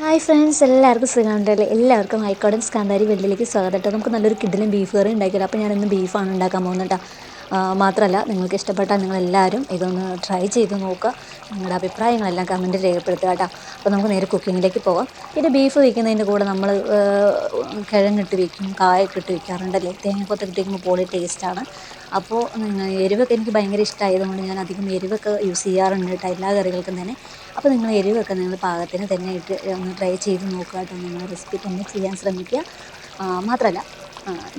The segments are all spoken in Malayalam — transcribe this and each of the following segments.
ഹായ് ഫ്രണ്ട്സ്, എല്ലാവർക്കും സുഖമുണ്ടല്ലേ? എല്ലാവർക്കും ഹൈക്കോടൻസ് കാന്താരി വെള്ളിലേക്ക് സ്വാഗതം കേട്ടോ. നമുക്ക് നല്ലൊരു കിഡിലും ബീഫ് കറി ഉണ്ടാക്കിയല്ലോ. അപ്പോൾ ഞാനിന്ന് ബീഫാണ് ഉണ്ടാക്കാൻ പോകുന്നത് കേട്ടോ. മാത്രമല്ല, നിങ്ങൾക്ക് ഇഷ്ടപ്പെട്ടാൽ നിങ്ങളെല്ലാവരും ഇതൊന്ന് ട്രൈ ചെയ്ത് നോക്കുക. നിങ്ങളുടെ അഭിപ്രായങ്ങളെല്ലാം കമൻറ്റിൽ രേഖപ്പെടുത്തുക കേട്ടോ. അപ്പോൾ നമുക്ക് നേരെ കുക്കിങ്ങിലേക്ക് പോകാം. പിന്നെ ബീഫ് വയ്ക്കുന്നതിൻ്റെ കൂടെ നമ്മൾ കിഴങ്ങിട്ട് വയ്ക്കും, കായൊക്കെ ഇട്ട് വയ്ക്കാറുണ്ടല്ലേ. തേങ്ങക്കൊത്തൊക്കെ ഇട്ട് വയ്ക്കുമ്പോൾ പൊളി ടേസ്റ്റാണ്. അപ്പോൾ എരിവൊക്കെ എനിക്ക് ഭയങ്കര ഇഷ്ടമായതുകൊണ്ട് ഞാൻ അധികം എരിവൊക്കെ യൂസ് ചെയ്യാറുണ്ട് കേട്ടോ, എല്ലാ കറികൾക്കും തന്നെ. അപ്പോൾ നിങ്ങൾ എരിവൊക്കെ നിങ്ങൾ പാകത്തിന് തന്നെ ഇട്ട് ഒന്ന് ട്രൈ ചെയ്ത് നോക്കുക കേട്ടോ. നിങ്ങളുടെ റെസിപ്പി തന്നെ ചെയ്യാൻ ശ്രമിക്കുക. മാത്രമല്ല,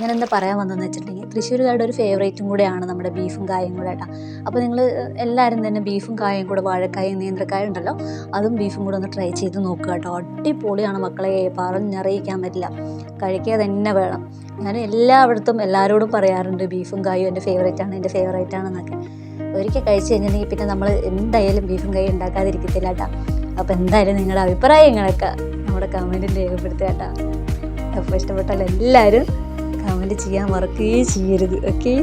ഞാനെന്താ പറയാൻ വന്നതെന്ന് വെച്ചിട്ടുണ്ടെങ്കിൽ, തൃശ്ശൂരുകാരുടെ ഒരു ഫേവറേറ്റും കൂടെയാണ് നമ്മുടെ ബീഫും കായും കൂടെ കേട്ടോ. അപ്പോൾ നിങ്ങൾ എല്ലാവരും തന്നെ ബീഫും കായും കൂടെ, വാഴക്കായും നേന്ത്രക്കായും ഉണ്ടല്ലോ, അതും ബീഫും കൂടെ ഒന്ന് ട്രൈ ചെയ്ത് നോക്കുക കേട്ടോ. അടിപൊളിയാണ് മക്കളെ, പറഞ്ഞറിയിക്കാൻ പറ്റില്ല. കഴിക്കുക തന്നെ വേണം. ഞാൻ എല്ലായിടത്തും എല്ലാവരോടും പറയാറുണ്ട് ബീഫും കായും എൻ്റെ ഫേവറേറ്റ് ആണെന്നൊക്കെ. ഒരിക്കൽ കഴിച്ച് കഴിഞ്ഞിട്ടുണ്ടെങ്കിൽ പിന്നെ നമ്മൾ എന്തായാലും ബീഫും കായും ഉണ്ടാക്കാതിരിക്കത്തില്ല കേട്ടോ. അപ്പോൾ എന്തായാലും നിങ്ങളുടെ അഭിപ്രായങ്ങളൊക്കെ നമ്മുടെ കമൻറ്റിൽ രേഖപ്പെടുത്തുക കേട്ടോ. അപ്പോൾ ഇഷ്ടപ്പെട്ടാൽ എല്ലാവരും കമൻറ്റ് ചെയ്യാൻ മറക്കുകയും ചെയ്യരുത്. ഓക്കെ.